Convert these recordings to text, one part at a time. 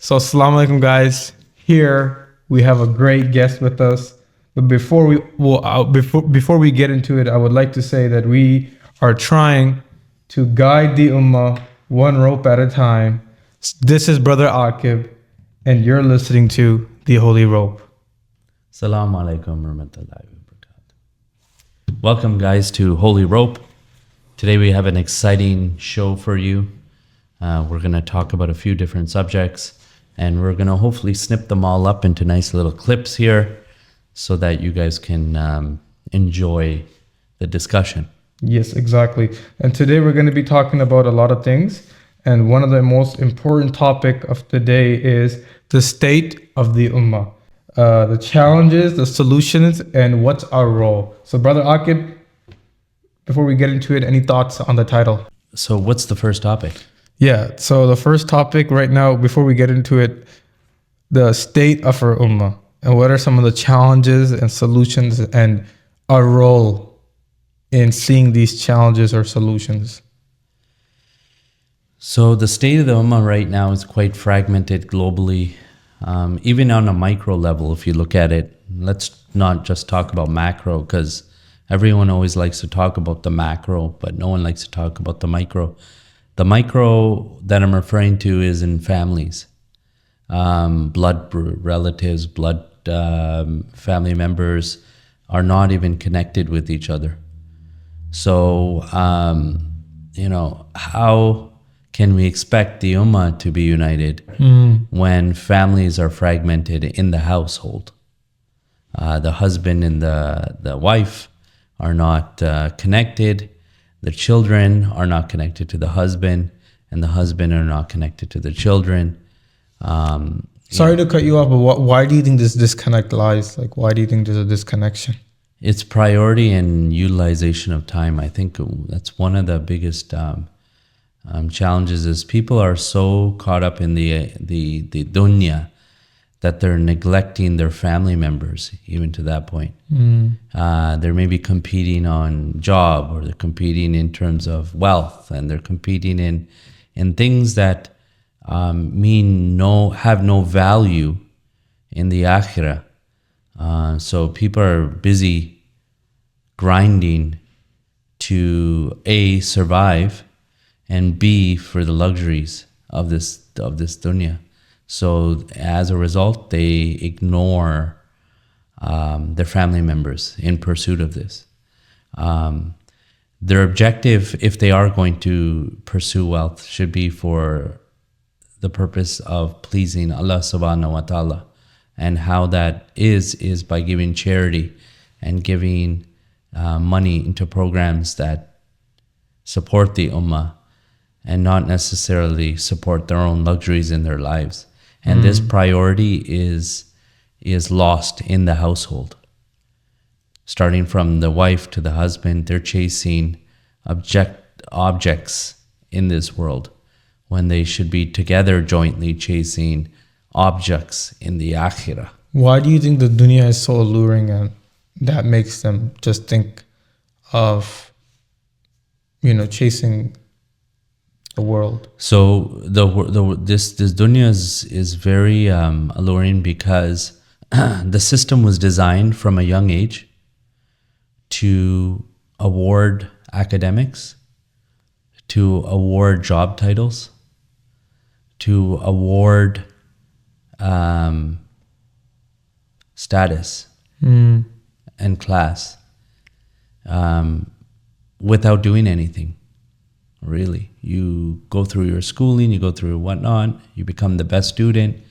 So, assalamu alaikum, guys. Here we have a great guest with us. But before we get into it, I would like to say that we are trying to guide the ummah one rope at a time. This is Brother Aqib, and you're listening to The Holy Rope. Assalamu alaikum warahmatullahi wabarakatuh. Welcome, guys, to Holy Rope. Today we have an exciting show for you. We're going to talk about a few different subjects, and we're going to hopefully snip them all up into nice little clips here so that you guys can enjoy the discussion. Yes, exactly. And today we're going to be talking about a lot of things. And one of the most important topic of the day is the state of the ummah. The challenges, the solutions, and what's our role. So, Brother Aqib, before we get into it, any thoughts on the title? So what's the first topic? Yeah, so the first topic right now, before we get into it, the state of our ummah. And what are some of the challenges and solutions and our role in seeing these challenges or solutions? So the state of the Ummah right now is quite fragmented globally. Even on a micro level, if you look at it, let's not just talk about macro, because everyone always likes to talk about the macro, but no one likes to talk about the micro. The micro that I'm referring to is in families, blood relatives, blood family members are not even connected with each other. So, how can we expect the Ummah to be united when families are fragmented in the household? The husband and the wife are not connected. The children are not connected to the husband, and the husband are not connected to the children. Sorry to cut you off, but why do you think this disconnect lies? Like, why do you think there's a disconnection? It's priority and utilization of time. I think that's one of the biggest challenges is people are so caught up in the dunya that they're neglecting their family members, even to that point. They're maybe competing on job, or they're competing in terms of wealth, and they're competing in things that have no value in the akhirah. So people are busy grinding to A, survive, and B, for the luxuries of this dunya. So as a result, they ignore their family members in pursuit of this. Their objective, if they are going to pursue wealth, should be for the purpose of pleasing Allah subhanahu wa ta'ala. And how that is by giving charity and giving money into programs that support the ummah and not necessarily support their own luxuries in their lives. And this priority is lost in the household. Starting from the wife to the husband, they're chasing objects in this world when they should be together jointly chasing objects in the akhirah. Why do you think the dunya is so alluring and that makes them just think of, chasing the world? So this dunya is very alluring because the system was designed from a young age to award academics, to award job titles, to award status and class without doing anything. Really, you go through your schooling, you go through whatnot, you become the best student.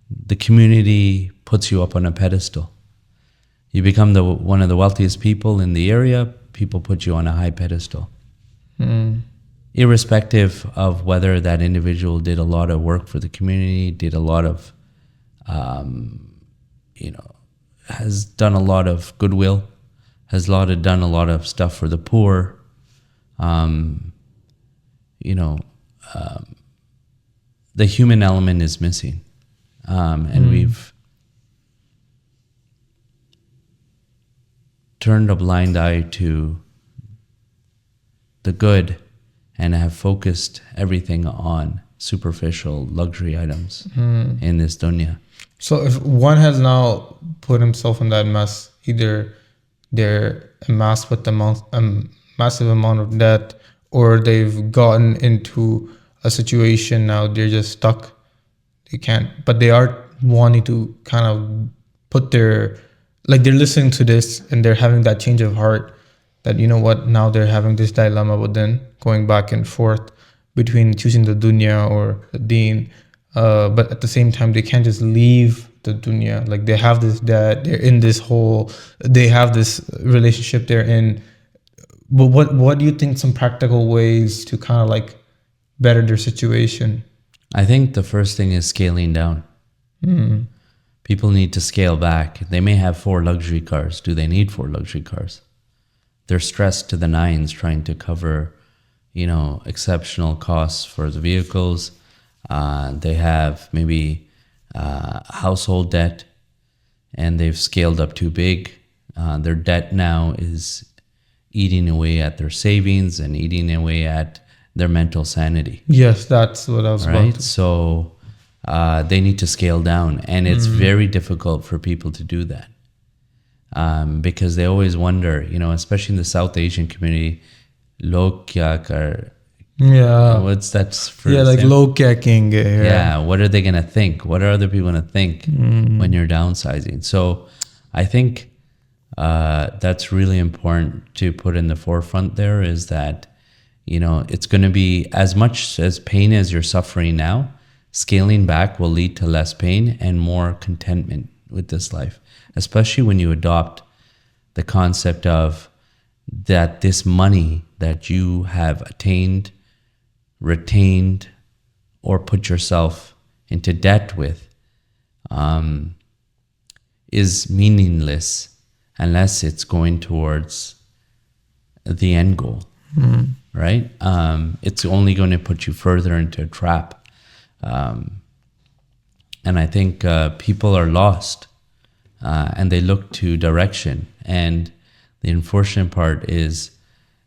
The community puts you up on a pedestal. You become one of the wealthiest people in the area, people put you on a high pedestal. Irrespective of whether that individual did a lot of work for the community, did a lot of, has done a lot of goodwill, has done a lot of stuff for the poor. The human element is missing. And we've turned a blind eye to the good and have focused everything on superficial luxury items in this dunya. So if one has now put himself in that mess, either they're amassed with a massive amount of debt, or they've gotten into a situation now they're just stuck. They can't, but they are wanting to kind of put their, like they're listening to this and they're having that change of heart that, you know what, now they're having this dilemma within, going back and forth between choosing the dunya or the deen. But at the same time, they can't just leave the dunya. Like they have this debt, they're in this hole, they have this relationship they're in. But what do you think some practical ways to kind of like better their situation? I think the first thing is scaling down. People need to scale back. They may have 4 luxury cars. Do they need 4 luxury cars? They're stressed to the nines trying to cover, exceptional costs for the vehicles. They have maybe household debt, and they've scaled up too big. Their debt now is eating away at their savings and eating away at their mental sanity. Yes, that's what I was about to. So they need to scale down, and it's very difficult for people to do that because they always wonder, especially in the South Asian community, log kya kar. Yeah. What's that for? Yeah, like log kya kenge. Yeah, what are they going to think? What are other people going to think when you're downsizing? So I think that's really important to put in the forefront there, is that, it's going to be as much as pain as you're suffering now, scaling back will lead to less pain and more contentment with this life, especially when you adopt the concept of that this money that you have attained, retained, or put yourself into debt with is meaningless unless it's going towards the end goal, right? It's only going to put you further into a trap. And I think people are lost and they look to direction. And the unfortunate part is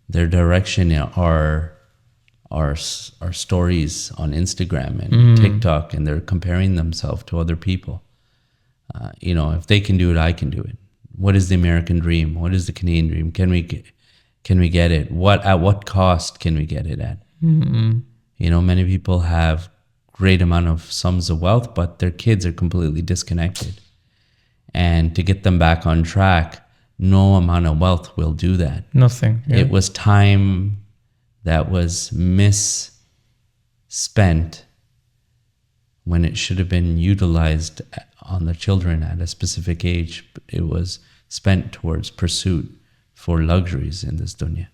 their direction are stories on Instagram and TikTok, and they're comparing themselves to other people. If they can do it, I can do it. What is the American dream? What is the Canadian dream? Can we get it? At what cost can we get it at? Many people have great amount of sums of wealth, but their kids are completely disconnected. And to get them back on track, no amount of wealth will do that. Nothing. Yeah. It was time that was misspent when it should have been utilized on the children at a specific age. It was spent towards pursuit for luxuries in this dunya.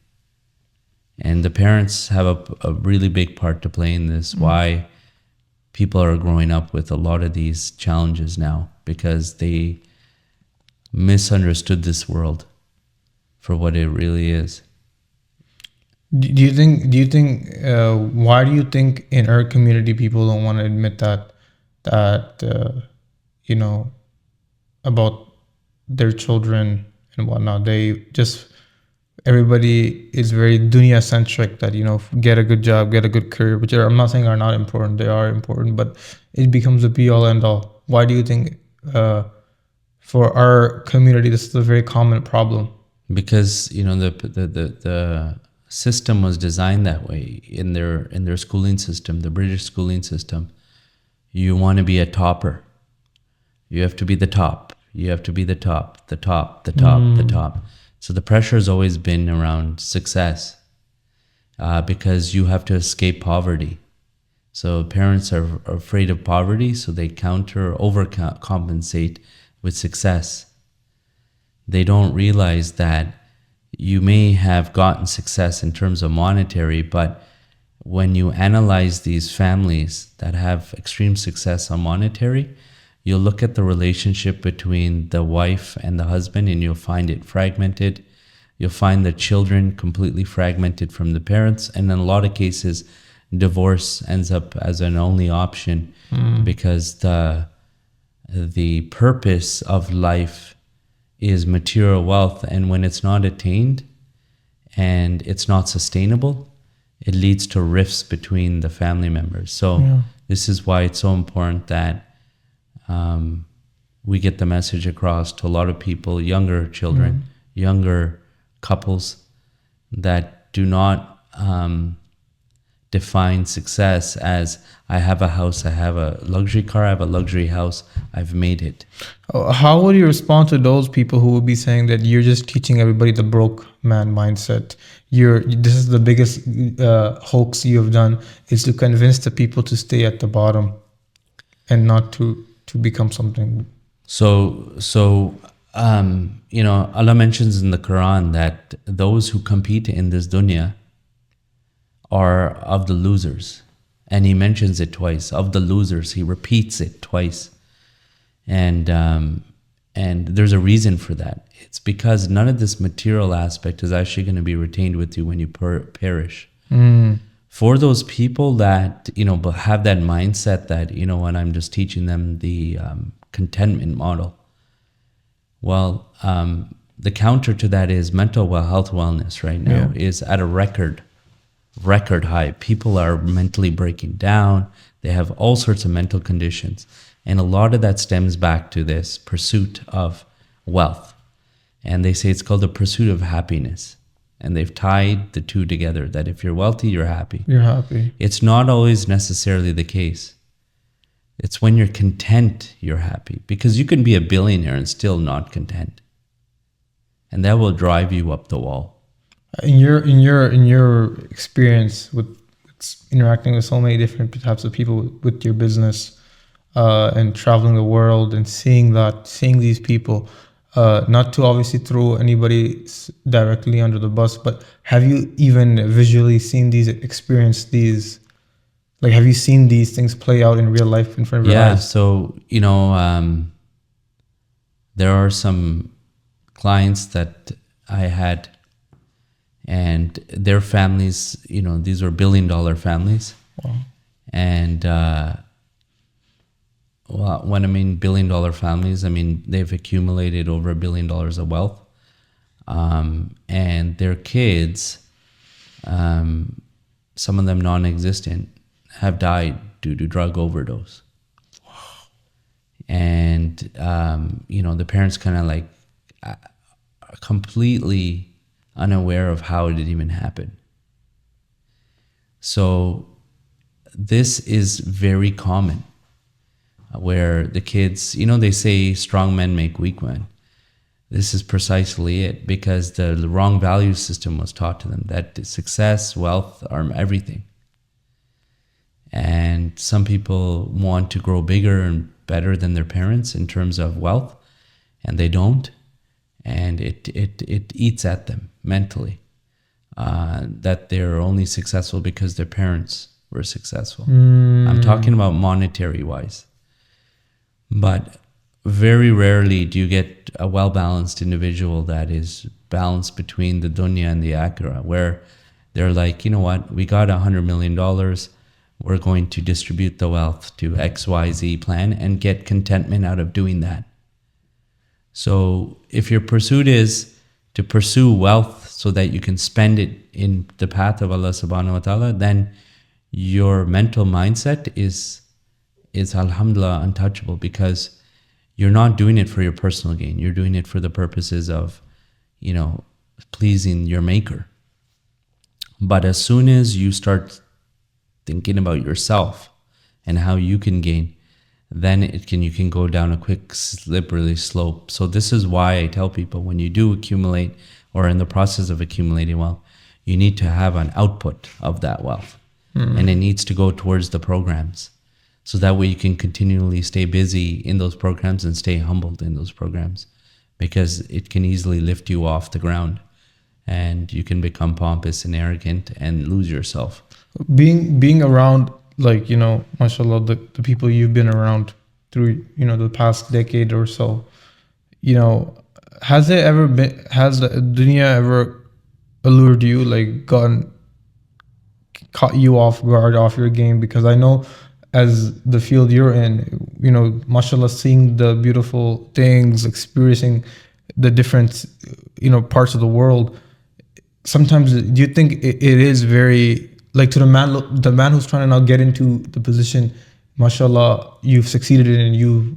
And the parents have a really big part to play in this. Why people are growing up with a lot of these challenges now, because they misunderstood this world for what it really is. Do you think why do you think in our community people don't want to admit that about their children and whatnot? Everybody is very dunya centric, that get a good job, get a good career, which I'm not saying are not important, they are important, but it becomes a be all end all. Why do you think for our community this is a very common problem? Because the system was designed that way in their schooling system, the British schooling system. You want to be a topper. You have to be the top. You have to be the top, the top, the top, the top. So the pressure has always been around success because you have to escape poverty. So parents are afraid of poverty, so they overcompensate with success. They don't realize that you may have gotten success in terms of monetary, but when you analyze these families that have extreme success on monetary, you'll look at the relationship between the wife and the husband and you'll find it fragmented. You'll find the children completely fragmented from the parents. And in a lot of cases, divorce ends up as an only option because the purpose of life is material wealth. And when it's not attained and it's not sustainable, it leads to rifts between the family members. So Yeah. this is why it's so important that we get the message across to a lot of people, younger children, younger couples, that do not define success as I have a house, I have a luxury car, I have a luxury house, I've made it. How would you respond to those people who would be saying that you're just teaching everybody the broke man mindset? This is the biggest hoax you have done, is to convince the people to stay at the bottom and not to become something. So Allah mentions in the Quran that those who compete in this dunya are of the losers. And he mentions it twice, of the losers. He repeats it twice. And there's a reason for that. It's because none of this material aspect is actually going to be retained with you when you perish. For those people that, have that mindset that, when I'm just teaching them the contentment model. Well, the counter to that is mental health wellness right now is at a record high. People are mentally breaking down. They have all sorts of mental conditions. And a lot of that stems back to this pursuit of wealth. And they say it's called the pursuit of happiness. And they've tied the two together, that if you're wealthy, you're happy. You're happy. It's not always necessarily the case. It's when you're content, you're happy. Because you can be a billionaire and still not content. And that will drive you up the wall. In your experience with interacting with so many different types of people with your business, and traveling the world and seeing these people, not to obviously throw anybody directly under the bus, but have you even visually seen experienced these, like, have you seen these things play out in real life in front of your eyes? Yeah, so, there are some clients that I had, and their families, these were billion-dollar families. Wow. And when I mean billion-dollar families, I mean they've accumulated over $1 billion of wealth. And their kids, some of them non-existent, have died due to drug overdose. Wow. And, the parents kind of like are completely unaware of how it even happened. So this is very common, where the kids, they say strong men make weak men. This is precisely it, because the wrong value system was taught to them, that success, wealth are everything. And some people want to grow bigger and better than their parents in terms of wealth, and they don't. And it eats at them mentally, that they're only successful because their parents were successful. I'm talking about monetary wise. But very rarely do you get a well-balanced individual that is balanced between the dunya and the akhirah, where they're like, you know what, we got $100 million, we're going to distribute the wealth to XYZ plan and get contentment out of doing that. So if your pursuit is to pursue wealth so that you can spend it in the path of Allah subhanahu wa ta'ala, then your mental mindset is alhamdulillah untouchable, because you're not doing it for your personal gain. You're doing it for the purposes of, pleasing your maker. But as soon as you start thinking about yourself and how you can gain, then you can go down a quick slippery slope. So this is why I tell people, when you do accumulate or in the process of accumulating wealth, you need to have an output of that wealth. And it needs to go towards the programs. So that way you can continually stay busy in those programs and stay humbled in those programs, because it can easily lift you off the ground and you can become pompous and arrogant and lose yourself. Being around, like, mashallah, the people you've been around through, the past decade or so, has the dunya ever allured you, like caught you off guard, off your game? Because I know, as the field you're in, mashallah, seeing the beautiful things, experiencing the different, parts of the world, sometimes do you think it is very like to the man who's trying to now get into the position, mashallah, you've succeeded in and you've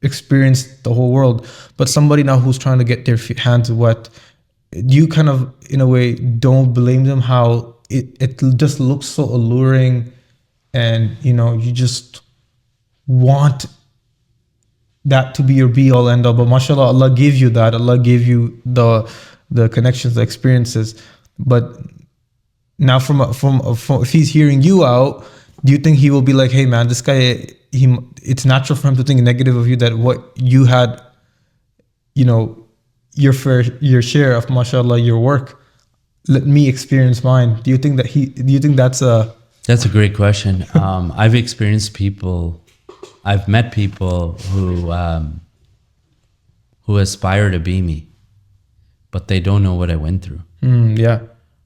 experienced the whole world. But somebody now who's trying to get their hands wet, you kind of, in a way, don't blame them how it just looks so alluring, and you just want that to be your be all end all. But mashallah, Allah gave you that. Allah gave you the connections, the experiences. But now from if he's hearing you out, do you think he will be like, hey man, this guy, it's natural for him to think negative of you, that what you had, your share of, mashallah, your work, let me experience mine. Do you think that's a great question. I've met people who aspire to be me, but they don't know what I went through. Yeah.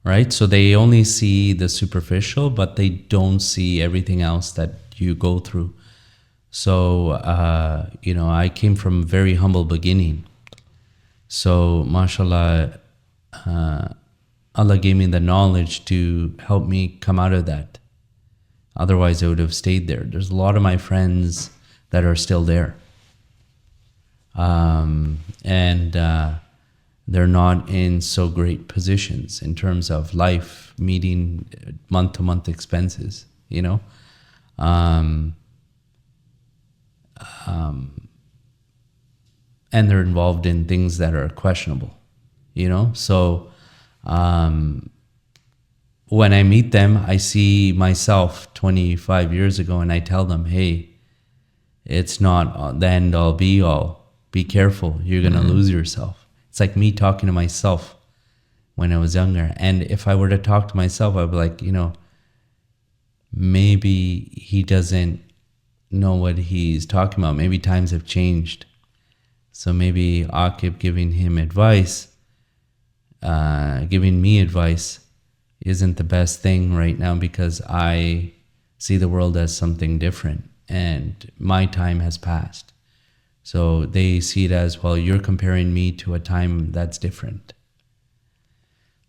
Right? So they only see the superficial, but they don't see everything else that you go through. So, I came from a very humble beginning. So, mashallah, Allah gave me the knowledge to help me come out of that. Otherwise, I would have stayed there. There's a lot of my friends that are still there. They're not in so great positions in terms of life, meeting month-to-month expenses, and they're involved in things that are questionable, So when I meet them, I see myself 25 years ago, and I tell them, hey, it's not the end all be all. Be careful. You're going to lose yourself. It's like me talking to myself when I was younger. And if I were to talk to myself, I'd be like, maybe he doesn't know what he's talking about. Maybe times have changed. So maybe Aqib giving him advice, giving me advice, isn't the best thing right now, because I see the world as something different and my time has passed. So they see it as, well, you're comparing me to a time that's different.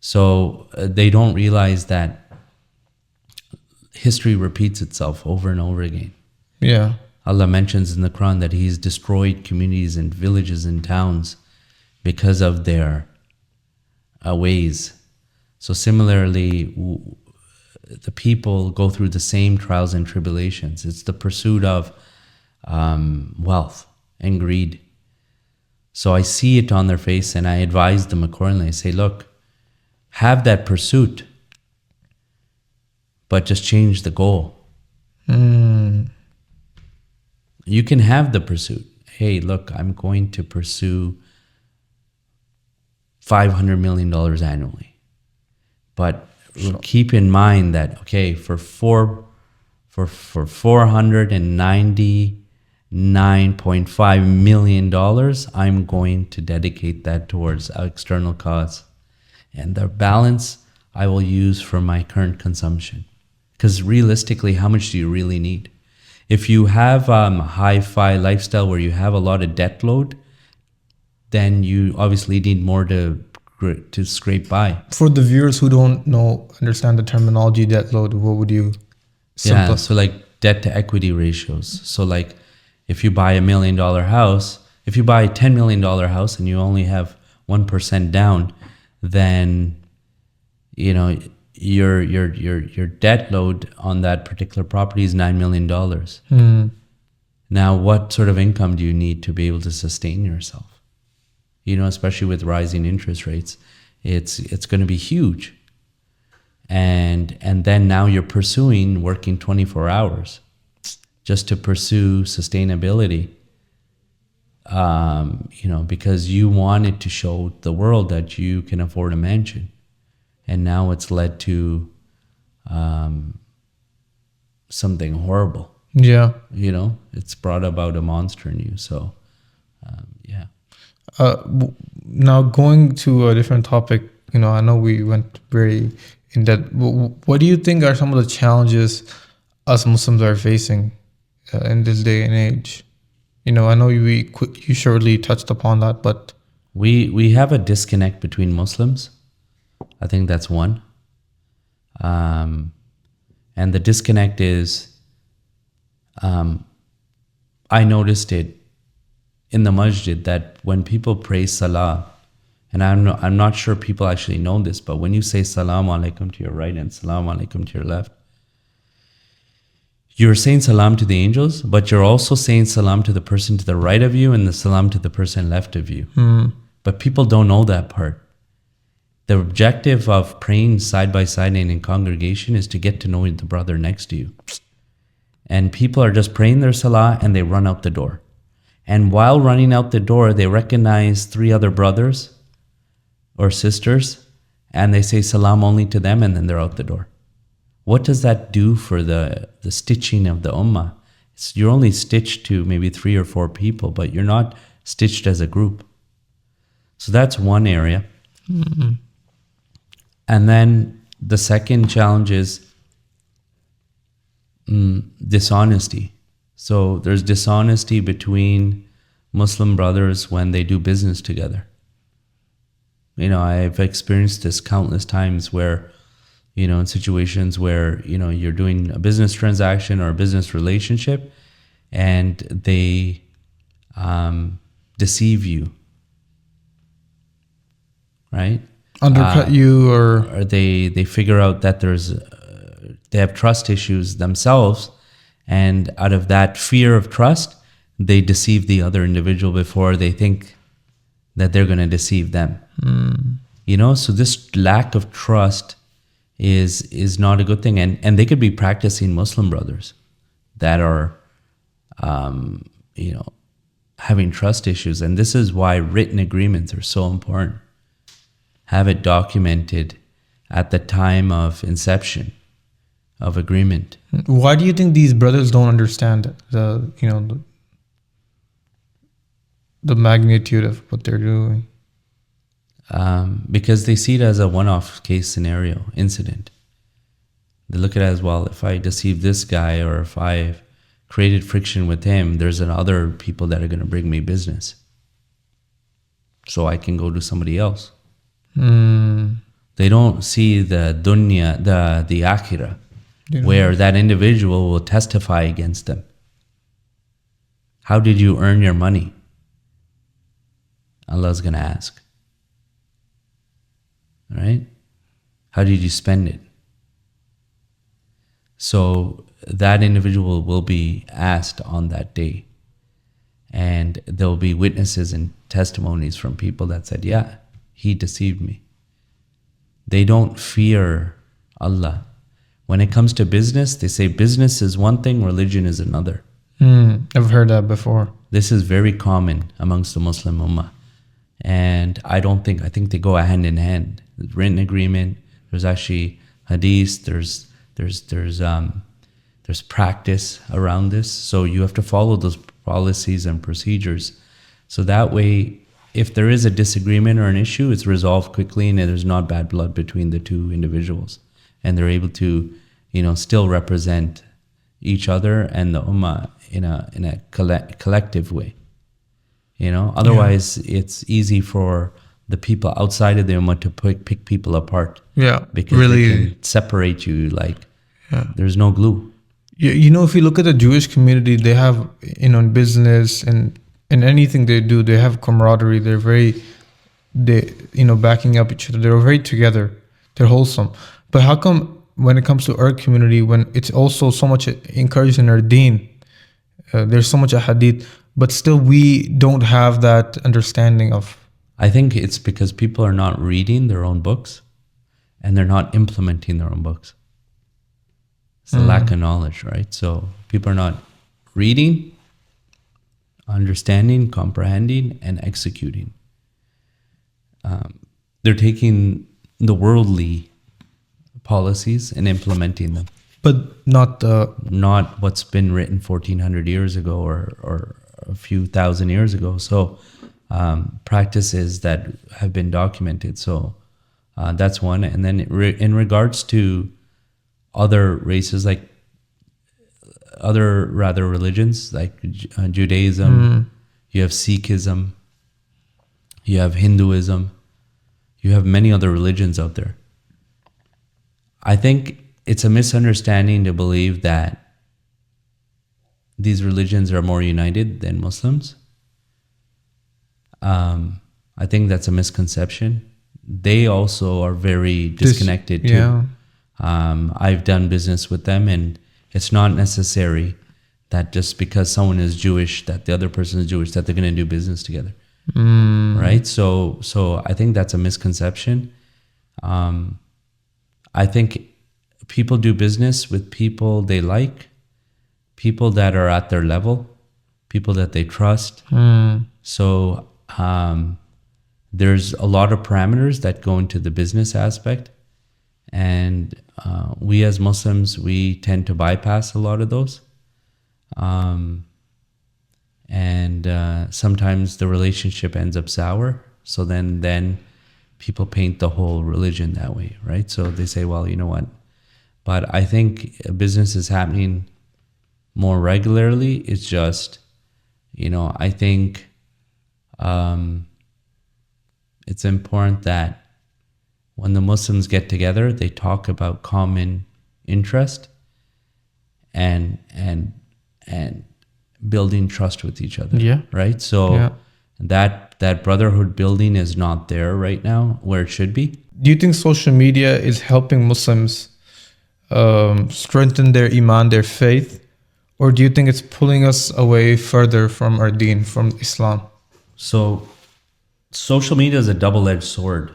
So they don't realize that history repeats itself over and over again. Yeah. Allah mentions in the Quran that He's destroyed communities and villages and towns because of their ways. So similarly, the people go through the same trials and tribulations. It's the pursuit of wealth and greed. So I see it on their face and I advise them accordingly. I say, look, have that pursuit, but just change the goal. You can have the pursuit. Hey, look, I'm going to pursue $500 million annually. But keep in mind that, okay, for $499.5 million, I'm going to dedicate that towards external cause. And the balance I will use for my current consumption. Because realistically, how much do you really need? If you have a hi-fi lifestyle where you have a lot of debt load, then you obviously need more to scrape by. For the viewers who don't understand the terminology debt load, what would you simplify? Yeah, so like debt to equity ratios. So like if you buy $1 million house, if you buy a $10 million house and you only have 1% down, then your debt load on that particular property is $9 million. Now, what sort of income do you need to be able to sustain yourself? Especially with rising interest rates, it's going to be huge. And then now you're pursuing working 24 hours just to pursue sustainability. Because you wanted to show the world that you can afford a mansion. And now it's led to something horrible. Yeah. It's brought about a monster in you. So, yeah. Now going to a different topic, I know we went very in depth. What do you think are some of the challenges us Muslims are facing in this day and age? I know you shortly touched upon that, but we have a disconnect between Muslims. I think that's one. And the disconnect is, I noticed it in the masjid that when people pray salah, and I'm not sure people actually know this, but when you say salam alaikum to your right and salam alaikum to your left, you're saying salam to the angels, but you're also saying salam to the person to the right of you and the salam to the person left of you. But people don't know that part. The objective of praying side by side and in congregation is to get to know the brother next to you. And people are just praying their salah and they run out the door. And while running out the door, they recognize 3 other brothers or sisters and they say salam only to them, and then they're out the door. What does that do for the stitching of the ummah? You're only stitched to maybe 3 or 4 people, but you're not stitched as a group. So that's one area. And then the second challenge is dishonesty. So there's dishonesty between Muslim brothers when they do business together. You know, I've experienced this countless times where, you know, in situations where, you know, you're doing a business transaction or a business relationship and they deceive you, right? Undercut you, or they figure out that they have trust issues themselves, and out of that fear of trust, they deceive the other individual before they think that they're going to deceive them. You know, so this lack of trust is not a good thing, and they could be practicing Muslim brothers that are you know, having trust issues, and this is why written agreements are so important. Have it documented at the time of inception of agreement. why do you think these brothers don't understand the magnitude of what they're doing? Because they see it as a one-off case scenario incident. They look at it as, well, if I deceive this guy or if I've created friction with him, there's other people that are going to bring me business. So I can go to somebody else. They don't see the dunya, the akhirah, where that individual will testify against them. How did you earn your money? Allah's going to ask. Right? How did you spend it? So that individual will be asked on that day. And there will be witnesses and testimonies from people that said, yeah, he deceived me. They don't fear Allah. When it comes to business, they say business is one thing, religion is another. I've heard that before. This is very common amongst the Muslim Ummah. And I think they go hand in hand. There's written agreement, there's actually hadith, there's practice around this. So you have to follow those policies and procedures. So that way, if there is a disagreement or an issue, it's resolved quickly and there's not bad blood between the two individuals. And they're able to, still represent each other and the ummah in a collective way. Otherwise it's easy for the people outside of the ummah to pick people apart. Yeah, because really, they can separate you there's no glue. If you look at the Jewish community, they have, in business and in anything they do, they have camaraderie. They're backing up each other. They're very together. They're wholesome. But how come when it comes to our community, when it's also so much encouraged in our deen, there's so much hadith, but still we don't have that understanding of... I think it's because people are not reading their own books and they're not implementing their own books. It's a lack of knowledge, right? So people are not reading, understanding, comprehending, and executing. They're taking the worldly policies and implementing them. But not what's been written 1,400 years ago or a few thousand years ago. So practices that have been documented. So that's one. And then in regards to other races, like other rather religions, like Judaism, you have Sikhism, you have Hinduism, you have many other religions out there. I think it's a misunderstanding to believe that these religions are more united than Muslims. I think that's a misconception. They also are very disconnected too. Yeah. I've done business with them, and it's not necessary that just because someone is Jewish, that the other person is Jewish, that they're going to do business together. Right? So I think that's a misconception. I think people do business with people they like, people that are at their level, people that they trust. So there's a lot of parameters that go into the business aspect. And we as Muslims, we tend to bypass a lot of those. And sometimes the relationship ends up sour. So then people paint the whole religion that way, right? So they say, well, you know what? But I think business is happening more regularly. It's just, I think it's important that when the Muslims get together, they talk about common interest and building trust with each other. Yeah. Right. So that brotherhood building is not there right now where it should be. Do you think social media is helping Muslims strengthen their iman, their faith, or do you think it's pulling us away further from our deen, from Islam? So social media is a double-edged sword.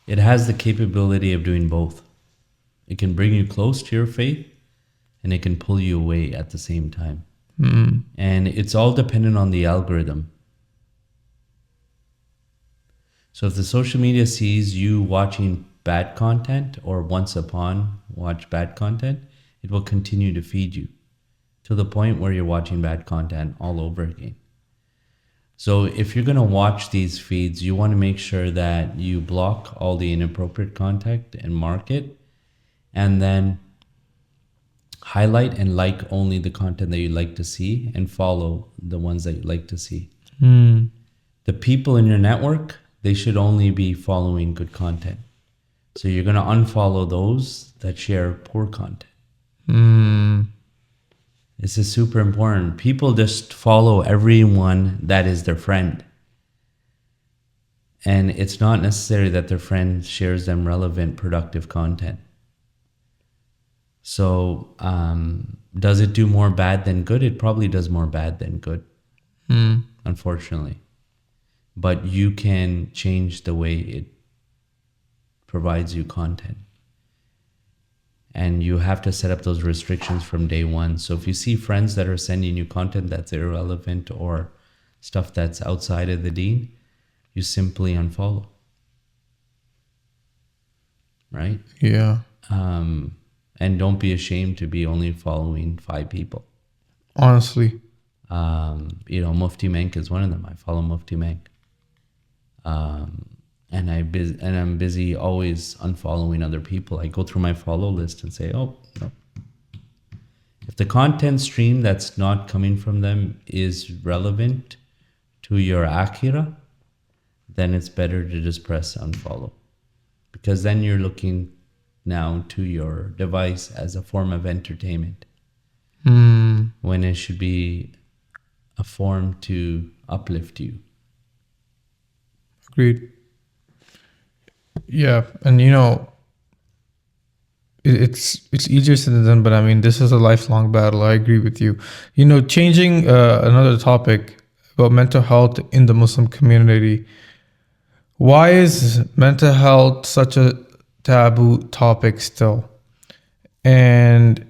It has the capability of doing both. It can bring you close to your faith, and it can pull you away at the same time. And it's all dependent on the algorithm. So if the social media sees you watching bad content or once upon watch bad content, it will continue to feed you to the point where you're watching bad content all over again. So if you're going to watch these feeds, you want to make sure that you block all the inappropriate content and mark it, and then highlight and like only the content that you like to see and follow the ones that you like to see. The people in your network, they should only be following good content. So you're going to unfollow those that share poor content. This is super important. People just follow everyone that is their friend. And it's not necessary that their friend shares them relevant, productive content. So does it do more bad than good? It probably does more bad than good, unfortunately. But you can change the way it provides you content. And you have to set up those restrictions from day one. So if you see friends that are sending you content that's irrelevant or stuff that's outside of the deen, you simply unfollow. Right? Yeah. And don't be ashamed to be only following 5 people. Honestly. Mufti Menk is one of them. I follow Mufti Menk. And I'm busy always unfollowing other people. I go through my follow list and say, oh, no. If the content stream that's not coming from them is relevant to your akhirah, then it's better to just press unfollow. Because then you're looking now to your device as a form of entertainment. When it should be a form to uplift you. Agreed. Yeah, and it's easier said than done, but I mean, this is a lifelong battle. I agree with you. Changing another topic about mental health in the Muslim community. Why is mental health such a taboo topic still? And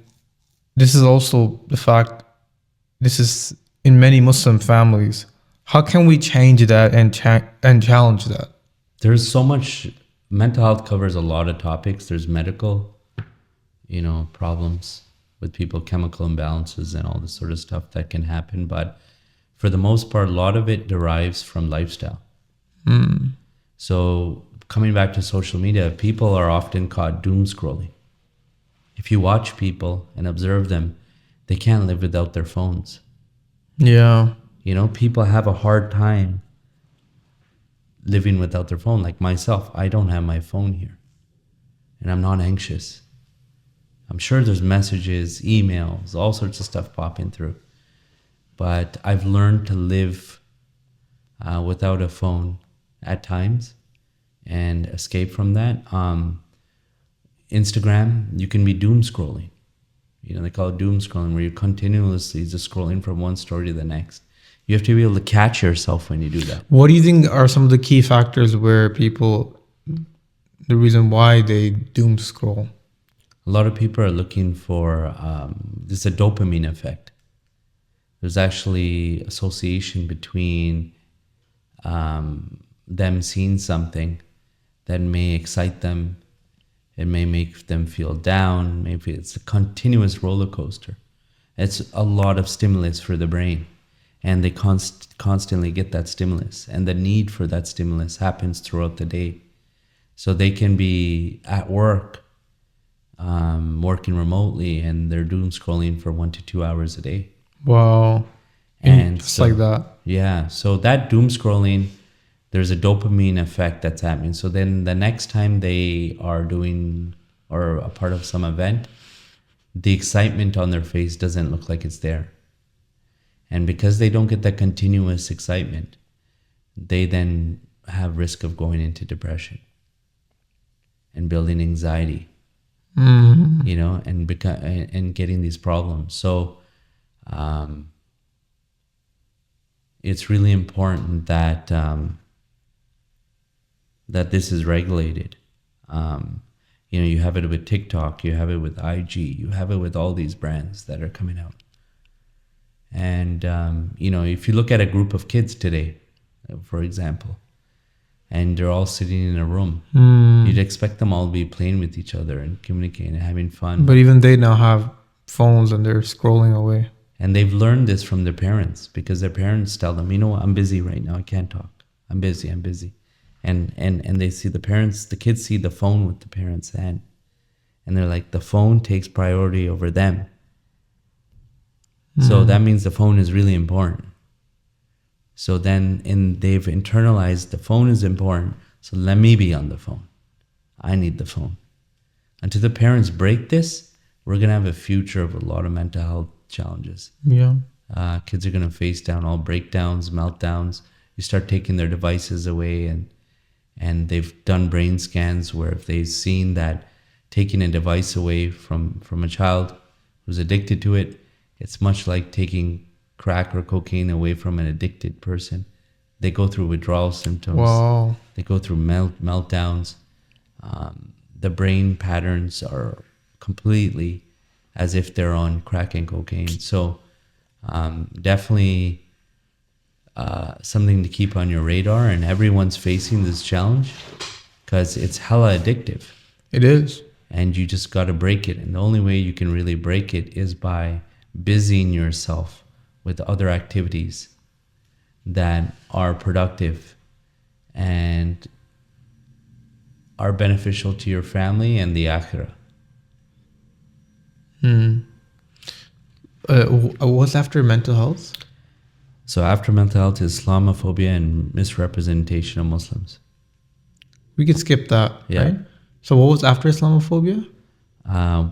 this is also the fact, this is in many Muslim families. How can we change that and challenge that? There's so much. Mental health covers a lot of topics. There's medical, problems with people, chemical imbalances and all this sort of stuff that can happen. But for the most part, a lot of it derives from lifestyle. So coming back to social media, people are often caught doom scrolling. If you watch people and observe them, they can't live without their phones. Yeah. People have a hard time living without their phone. Like myself, I don't have my phone here, and I'm not anxious. I'm sure there's messages, emails, all sorts of stuff popping through, but I've learned to live without a phone at times and escape from that. Instagram, you can be doom scrolling. You know, they call it doom scrolling, where you're continuously just scrolling from one story to the next. You have to be able to catch yourself when you do that. What do you think are some of the key factors where people, the reason why they doom scroll? A lot of people are looking for this a dopamine effect. There's actually association between them seeing something that may excite them. It may make them feel down. Maybe it's a continuous roller coaster. It's a lot of stimulus for the brain, and they constantly get that stimulus, and the need for that stimulus happens throughout the day. So they can be at work, working remotely, and they're doom scrolling for 1 to 2 hours a day. Wow. And just so, like that. Yeah. So that doom scrolling, there's a dopamine effect that's happening. So then the next time they are doing or a part of some event, the excitement on their face doesn't look like it's there. And because they don't get that continuous excitement, they then have risk of going into depression and building anxiety, you know, and getting these problems. So it's really important that that this is regulated. You know, you have it with TikTok, you have it with IG, you have it with all these brands that are coming out. And, you know, if you look at a group of kids today, for example, and they're all sitting in a room, you'd expect them all to be playing with each other and communicating and having fun. But even they now have phones and they're scrolling away. And they've learned this from their parents, because their parents tell them, you know what, I'm busy right now, I can't talk. I'm busy. And they see the kids see the phone with the parents' hand. And they're like, the phone takes priority over them. So that means the phone is really important. So then they've internalized the phone is important, so let me be on the phone. I need the phone. Until the parents break this, we're going to have a future of a lot of mental health challenges. Yeah. Kids are going to face down all breakdowns, meltdowns. You start taking their devices away, and they've done brain scans where if they've seen that taking a device away from a child who's addicted to it, it's much like taking crack or cocaine away from an addicted person. They go through withdrawal symptoms. Wow. They go through meltdowns. The brain patterns are completely as if they're on crack and cocaine. So definitely something to keep on your radar, and everyone's facing this challenge because it's hella addictive. It is. And you just got to break it. And the only way you can really break it is by busying yourself with other activities that are productive and are beneficial to your family and the akhirah. What's after mental health? So after mental health is Islamophobia and misrepresentation of Muslims. We can skip that, Yeah. right? So what was after Islamophobia?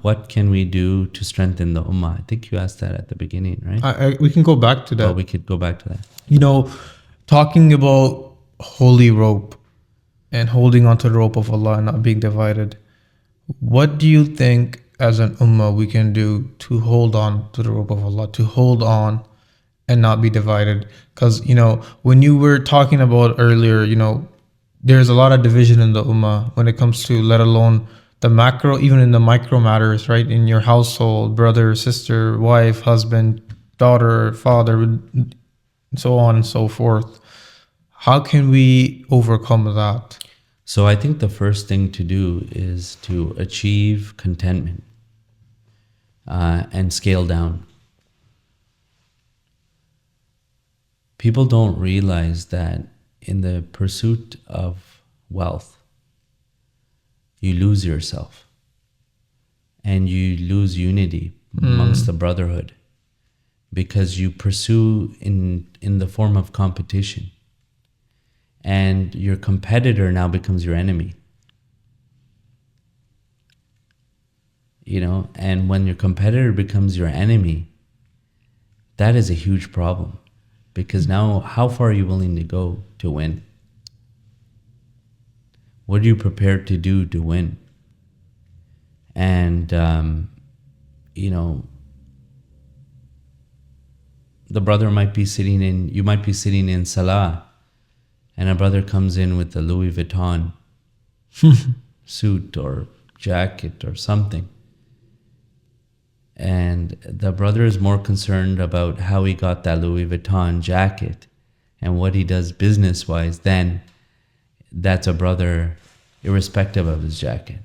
What can we do to strengthen the ummah? I think you asked that at the beginning, right? We can go back to that. Oh, we could go back to that. You know, talking about holy rope and holding onto the rope of Allah and not being divided, what do you think as an ummah we can do to hold on to the rope of Allah, to hold on and not be divided? Because, you know, when you were talking about earlier, you know, there's a lot of division in the ummah when it comes to, let alone the macro, even in the micro matters, right? In your household, brother, sister, wife, husband, daughter, father, so on and so forth. How can we overcome that? So I think the first thing to do is to achieve contentment and scale down. People don't realize that in the pursuit of wealth, you lose yourself and you lose unity amongst the brotherhood, because you pursue in the form of competition. and your competitor now becomes your enemy. You know, and when your competitor becomes your enemy, that is a huge problem, because now how far are you willing to go to win? What are you prepared to do to win? And you know, the brother might be sitting in, you might be sitting in Salah, and a brother comes in with a Louis Vuitton suit or jacket or something. And the brother is more concerned about how he got that Louis Vuitton jacket and what he does business-wise than that's a brother irrespective of his jacket.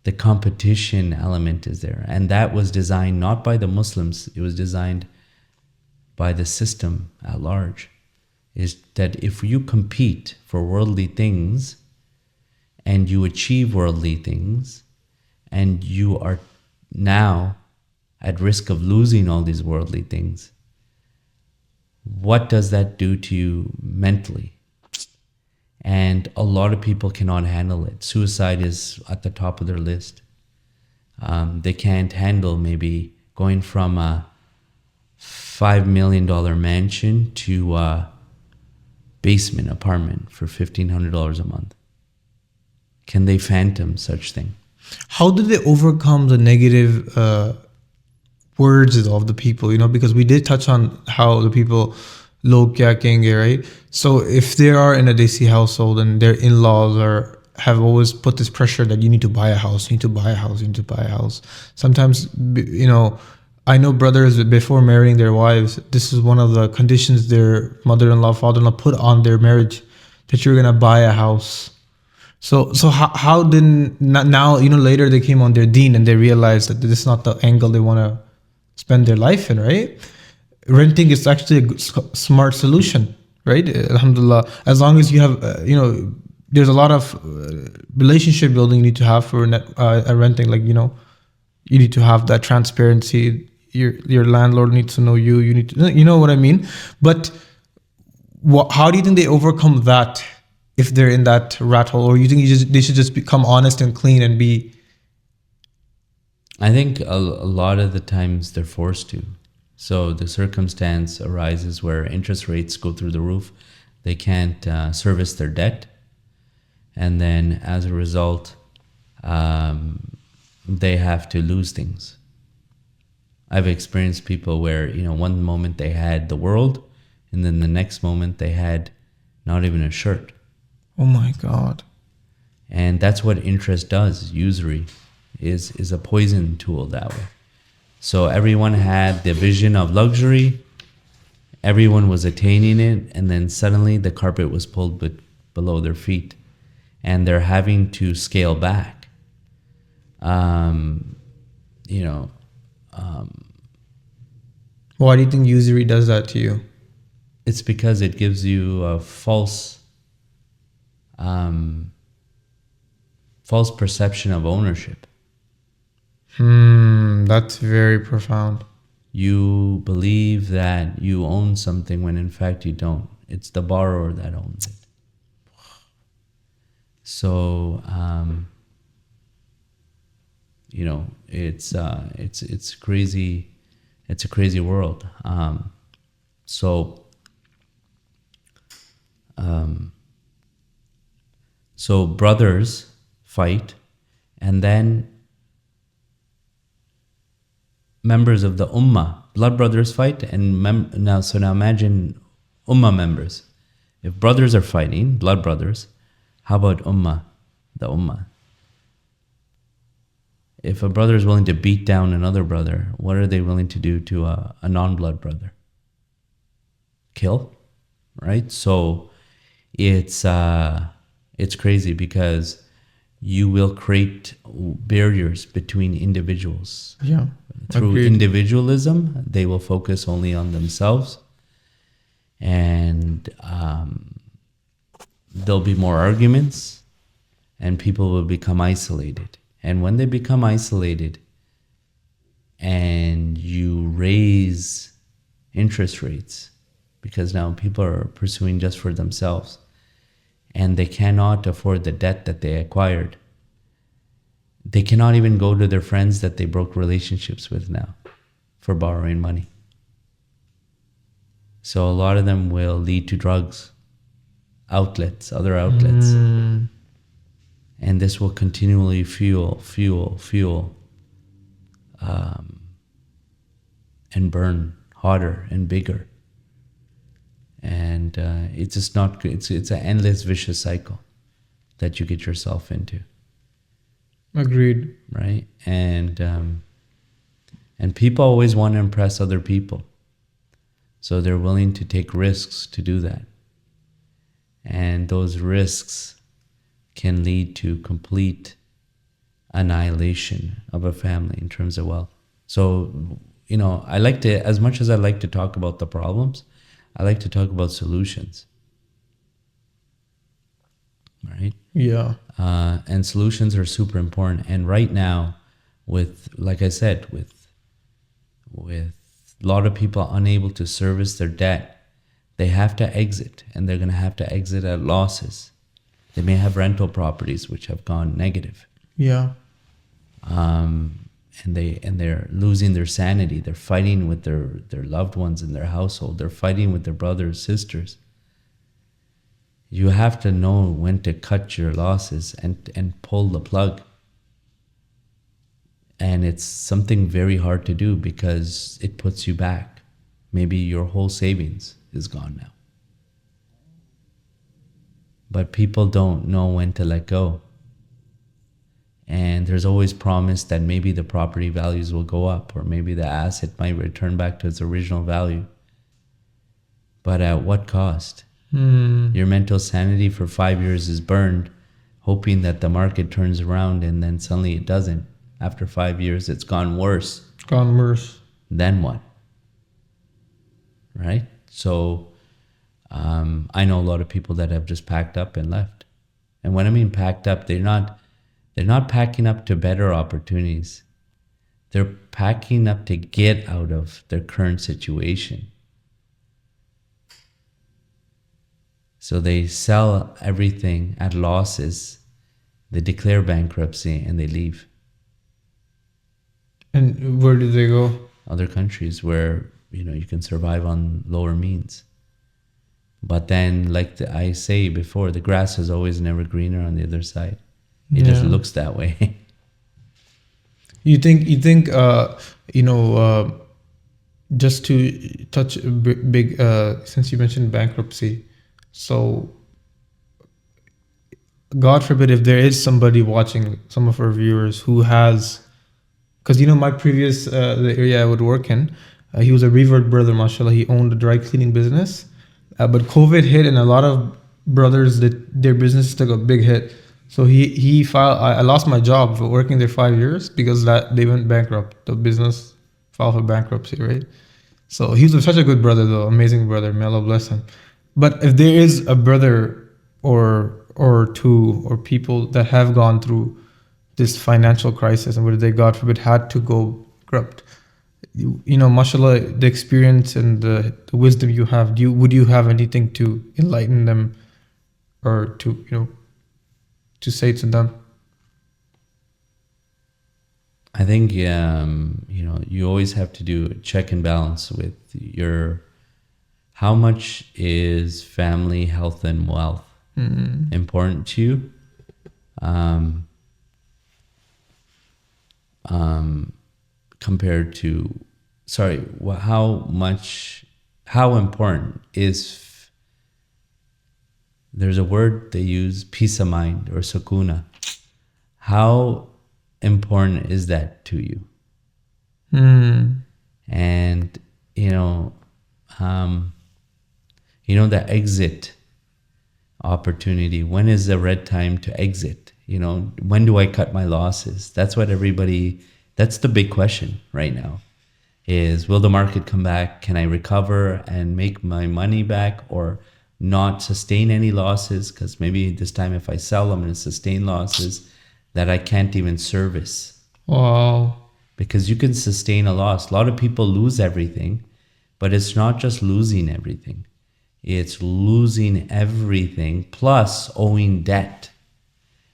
The competition element is there. And that was designed not by the Muslims, it was designed by the system at large. Is that if you compete for worldly things and you achieve worldly things and you are now at risk of losing all these worldly things, what does that do to you mentally? And a lot of people cannot handle it. Suicide is at the top of their list. They can't handle maybe going from a $5 million mansion to a basement apartment for $1,500 a month. Can they phantom such thing? How did they overcome the negative words of the people? You know, because we did touch on how the people log kya kenge, right? So if they are in a Desi household and their in-laws have always put this pressure that you need to buy a house, you need to buy a house, you need to buy a house. Sometimes, you know, I know brothers before marrying their wives, this is one of the conditions their mother-in-law, father-in-law put on their marriage, that you're gonna buy a house. So how did now, you know, later they came on their deen and they realized that this is not the angle they want to spend their life in, right? Renting is actually a smart solution, right? Alhamdulillah. As long as you have, you know, there's a lot of relationship building you need to have for renting. Like, you know, you need to have that transparency. Your landlord needs to know you. You need to, you know what I mean? But how do you think they overcome that? If they're in that rat hole, or you think they should just become honest and clean and be? I think a lot of the times they're forced to. So the circumstance arises where interest rates go through the roof. They can't service their debt. And then as a result, they have to lose things. I've experienced people where, you know, one moment they had the world, and then the next moment they had not even a shirt. Oh my God. And that's what interest does. Usury is a poison tool that way. So everyone had the vision of luxury, everyone was attaining it, and then suddenly the carpet was pulled below their feet, and they're having to scale back. You know. Why do you think usury does that to you? It's because it gives you a false perception of ownership. That's very profound. You believe that you own something when in fact you don't. It's the borrower that owns it. So, you know, it's crazy. It's a crazy world. So brothers fight, and then members of the Ummah, blood brothers fight, and now imagine Ummah members. If brothers are fighting, blood brothers, how about Ummah, the Ummah? If a brother is willing to beat down another brother, what are they willing to do to a non-blood brother? Kill, right? So it's crazy because you will create barriers between individuals. Yeah. Through Agreed. individualism, they will focus only on themselves, and there'll be more arguments, and people will become isolated. And when they become isolated and you raise interest rates because now people are pursuing just for themselves, and they cannot afford the debt that they acquired. They cannot even go to their friends that they broke relationships with now for borrowing money. So a lot of them will lead to drugs, outlets, other outlets. And this will continually fuel, and burn hotter and bigger. And it's just not good. It's an endless vicious cycle that you get yourself into. Agreed. Right? And people always want to impress other people. So they're willing to take risks to do that. And those risks can lead to complete annihilation of a family in terms of wealth. So, I like to, as much as I like to talk about the problems, I like to talk about solutions. Right? Yeah. And solutions are super important. And right now, like I said, with a lot of people unable to service their debt, they have to exit, and they're going to have to exit at losses. They may have rental properties which have gone negative. Yeah. And they're losing their sanity. They're fighting with their loved ones in their household. They're fighting with their brothers, sisters. You have to know when to cut your losses and pull the plug. And it's something very hard to do because it puts you back. Maybe your whole savings is gone now. But people don't know when to let go. And there's always promise that maybe the property values will go up, or maybe the asset might return back to its original value. But at what cost? Your mental sanity for 5 years is burned, hoping that the market turns around, and then suddenly it doesn't. After 5 years, it's gone worse. It's gone worse. Then what? Right? So I know a lot of people that have just packed up and left. And when I mean packed up, they're not packing up to better opportunities. They're packing up to get out of their current situation. So they sell everything at losses, they declare bankruptcy, and they leave. And where do they go? Other countries where, you can survive on lower means. But then, like I say before, the grass is always never greener on the other side. It just looks that way. You think, just to touch a big, since you mentioned bankruptcy, so God forbid if there is somebody watching, some of our viewers who has, because my previous, the area I would work in, he was a revert brother, mashallah, he owned a dry cleaning business, but COVID hit and a lot of brothers, their business took a big hit. So he filed. I lost my job for working there 5 years because they went bankrupt. The business filed for bankruptcy, right? So he was such a good brother, though, amazing brother. May Allah bless him. But if there is a brother or two or people that have gone through this financial crisis and where they, God forbid, had to go bankrupt, mashallah, the experience and the wisdom you have, would you have anything to enlighten them or to say to them? I think, you always have to do a check and balance with how much is family, health, and wealth important to you? Compared to, how important is, there's a word they use, peace of mind or sakuna. How important is that to you? And, the exit opportunity. When is the right time to exit? When do I cut my losses? That's the big question right now is, will the market come back? Can I recover and make my money back, or not sustain any losses? Because maybe this time if I sell, I'm going to sustain losses that I can't even service. Wow. Because you can sustain a loss. A lot of people lose everything, but it's not just losing everything. It's losing everything plus owing debt.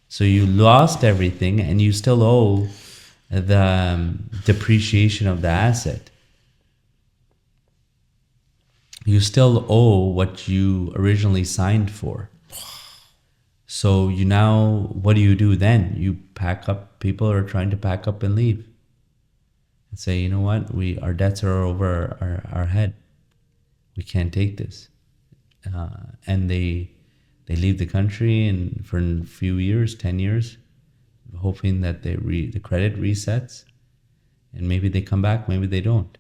So you lost everything and you still owe the depreciation of the asset. You still owe what you originally signed for. So you now, what do you do then? You pack up. People are trying to pack up and leave and say, you know what, our debts are over our head. We can't take this. And they leave the country, and for a few years, 10 years, hoping that the credit resets, and maybe they come back, maybe they don't.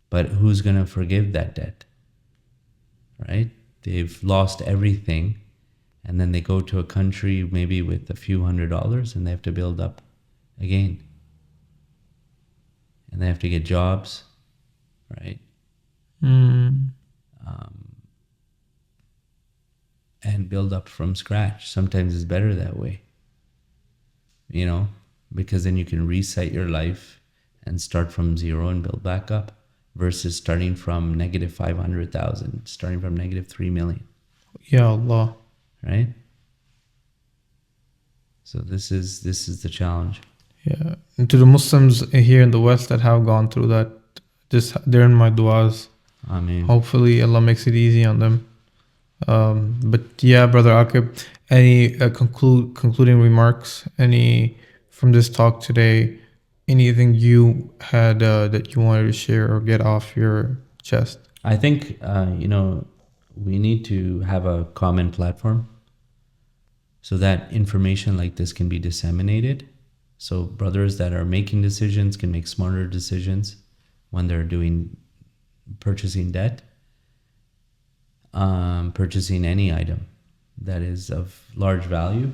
But who's going to forgive that debt? Right? They've lost everything, and then they go to a country maybe with a few $100s, and they have to build up again. And they have to get jobs, right? And build up from scratch. Sometimes it's better that way, because then you can reset your life and start from zero and build back up, versus starting from negative 500,000, starting from negative 3 million. Ya Allah. Right? So this is the challenge. Yeah. And to the Muslims here in the West that have gone through that, they're in my du'as. I mean, hopefully Allah makes it easy on them. But yeah, Brother Aqib, any concluding remarks? Any from this talk today? Anything you had that you wanted to share or get off your chest? I think we need to have a common platform so that information like this can be disseminated. So brothers that are making decisions can make smarter decisions when they're purchasing debt. Purchasing any item that is of large value,